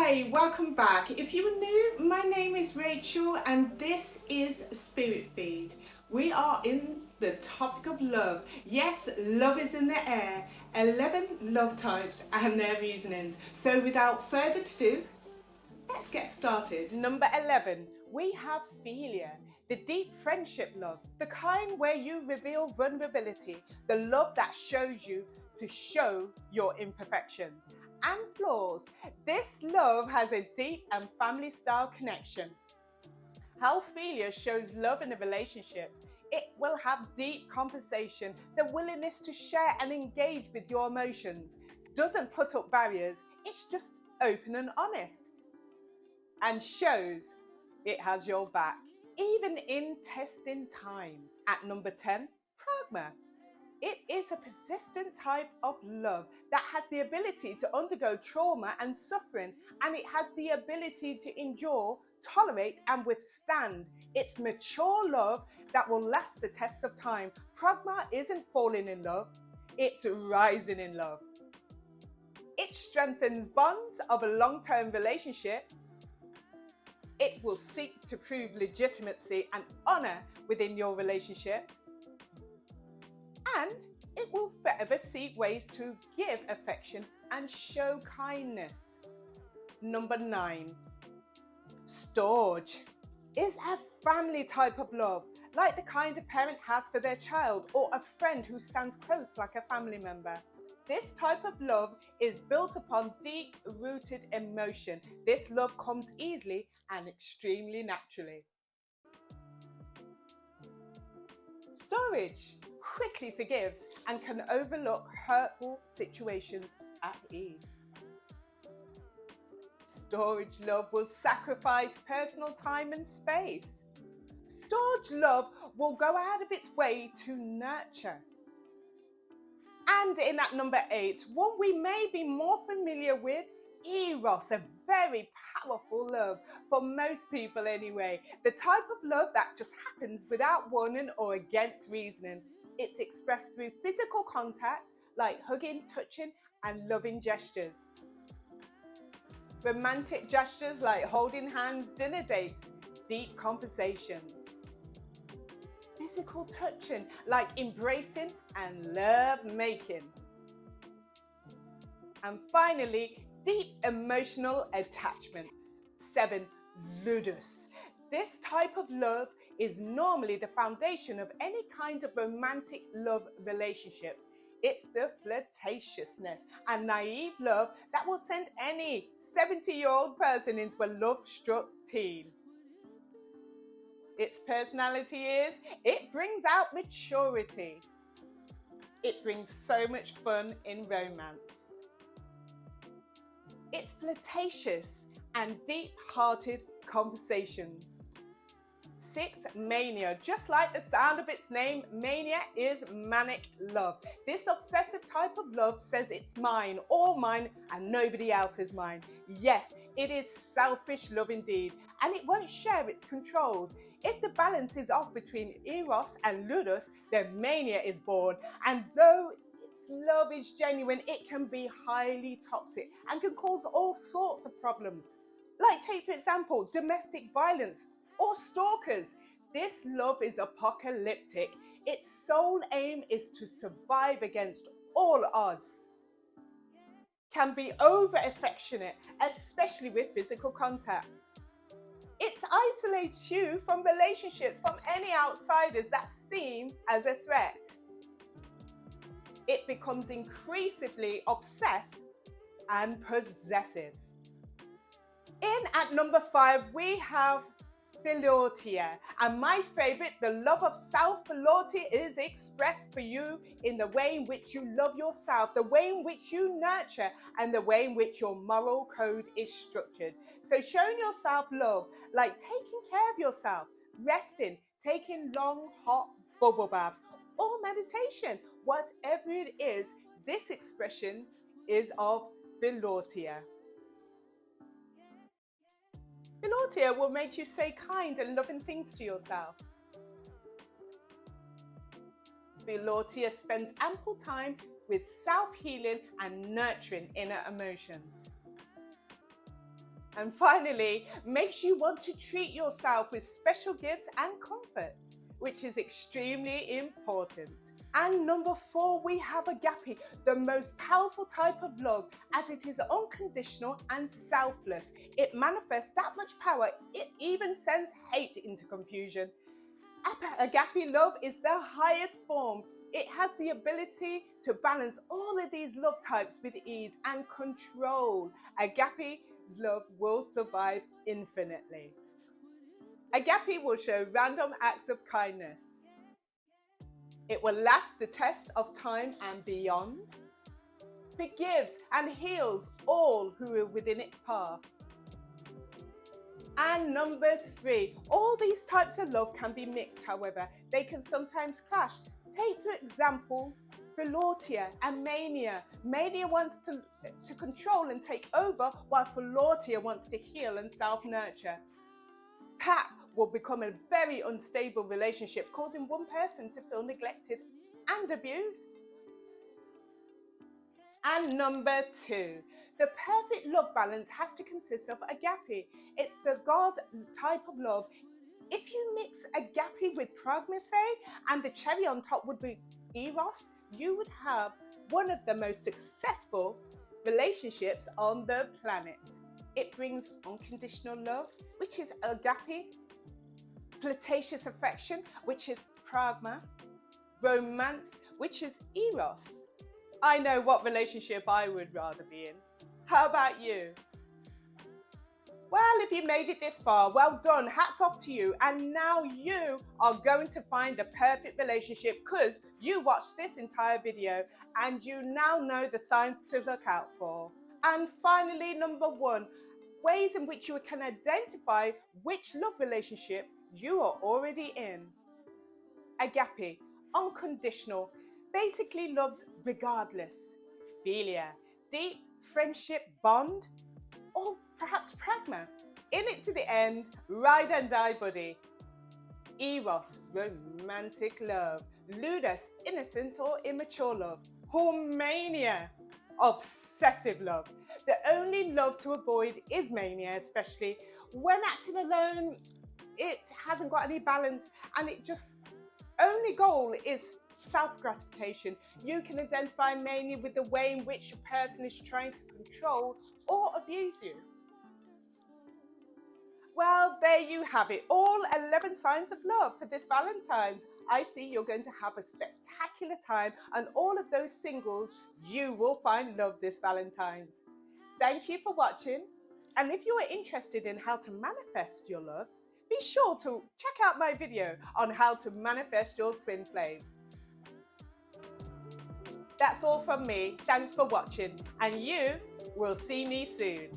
Hey, welcome back. If you are new, my name is Rachel and this is Spirit Feed. We are in the topic of love. Yes, love is in the air. 11 love types and their reasonings. So without further ado, let's get started. Number 11, we have philia, the deep friendship love, the kind where you reveal vulnerability, the love that shows you to show your imperfections and flaws. This love has a deep and family style connection. How philia shows love in a relationship. It will have deep conversation, the willingness to share and engage with your emotions. Doesn't put up barriers, it's just open and honest. And shows it has your back, even in testing times. At number 10, pragma. It is a persistent type of love that has the ability to undergo trauma and suffering, and it has the ability to endure, tolerate, and withstand. It's mature love that will last the test of time. Pragma isn't falling in love, it's rising in love. It strengthens bonds of a long-term relationship. It will seek to prove legitimacy and honor within your relationship. And it will forever seek ways to give affection and show kindness. Number 9, storge is a family type of love, like the kind a parent has for their child or a friend who stands close like a family member. This type of love is built upon deep-rooted emotion. This love comes easily and extremely naturally. Storage quickly forgives and can overlook hurtful situations at ease. Storage love will sacrifice personal time and space. Storage love will go out of its way to nurture. And in at number 8, one we may be more familiar with, eros, a very powerful love for most people anyway. The type of love that just happens without warning or against reasoning. It's expressed through physical contact like hugging, touching, and loving gestures. Romantic gestures like holding hands, dinner dates, deep conversations. Physical touching like embracing and love making. And finally, deep emotional attachments. 7, ludus. This type of love is normally the foundation of any kind of romantic love relationship. It's the flirtatiousness and naive love that will send any 70-year-old person into a love-struck teen. Its personality is, it brings out maturity. It brings so much fun in romance. It's flirtatious and deep-hearted conversations. 6, mania. Just like the sound of its name, mania is manic love. This obsessive type of love says it's mine, all mine, and nobody else is mine. Yes, it is selfish love indeed, and it won't share its controls. If the balance is off between eros and ludus, then mania is born, and though its love is genuine, it can be highly toxic and can cause all sorts of problems. Like, take for example, domestic violence or stalkers. This love is apocalyptic. Its sole aim is to survive against all odds. Can be over affectionate, especially with physical contact. It isolates you from relationships, from any outsiders that seem as a threat. It becomes increasingly obsessed and possessive. In at number 5, we have philautia, and my favorite, the love of self. Philautia is expressed for you in the way in which you love yourself, the way in which you nurture, and the way in which your moral code is structured. So showing yourself love, like taking care of yourself, resting, taking long hot bubble baths, or meditation, whatever it is, this expression is of philautia. Philautia will make you say kind and loving things to yourself. Philautia spends ample time with self-healing and nurturing inner emotions. And finally, makes you want to treat yourself with special gifts and comforts, which is extremely important. And number 4, we have agape, the most powerful type of love, as it is unconditional and selfless. It manifests that much power, it even sends hate into confusion. Agape love is the highest form. It has the ability to balance all of these love types with ease and control. Agape's love will survive infinitely. Agape will show random acts of kindness. It will last the test of time and beyond. Forgives and heals all who are within its path. And number 3, all these types of love can be mixed, however. They can sometimes clash. Take, for example, philautia and mania. Mania wants to control and take over, while philautia wants to heal and self-nurture. That will become a very unstable relationship, causing one person to feel neglected and abused. And number 2, the perfect love balance has to consist of agape. It's the God type of love. If you mix agape with pragmacy and the cherry on top would be eros, you would have one of the most successful relationships on the planet. It brings unconditional love, which is agape, flirtatious affection, which is pragma, romance, which is eros. I know what relationship I would rather be in. How about you? Well, if you made it this far, well done, hats off to you. And now you are going to find the perfect relationship because you watched this entire video and you now know the signs to look out for. And finally, number 1, ways in which you can identify which love relationship you are already in. Agape, unconditional, basically loves regardless. Philia, deep friendship bond, or perhaps pragma, in it to the end, ride and die buddy. Eros, romantic love. Ludus, innocent or immature love. Mania, obsessive love. The only love to avoid is mania, especially when acting alone. It hasn't got any balance and it just only goal is self-gratification. You can identify mania with the way in which a person is trying to control or abuse you. Well, there you have it, all 11 signs of love for this Valentine's. I see you're going to have a spectacular time, and all of those singles, you will find love this Valentine's. Thank you for watching, and if you are interested in how to manifest your love, be sure to check out my video on how to manifest your twin flame. That's all from me. Thanks for watching, and you will see me soon.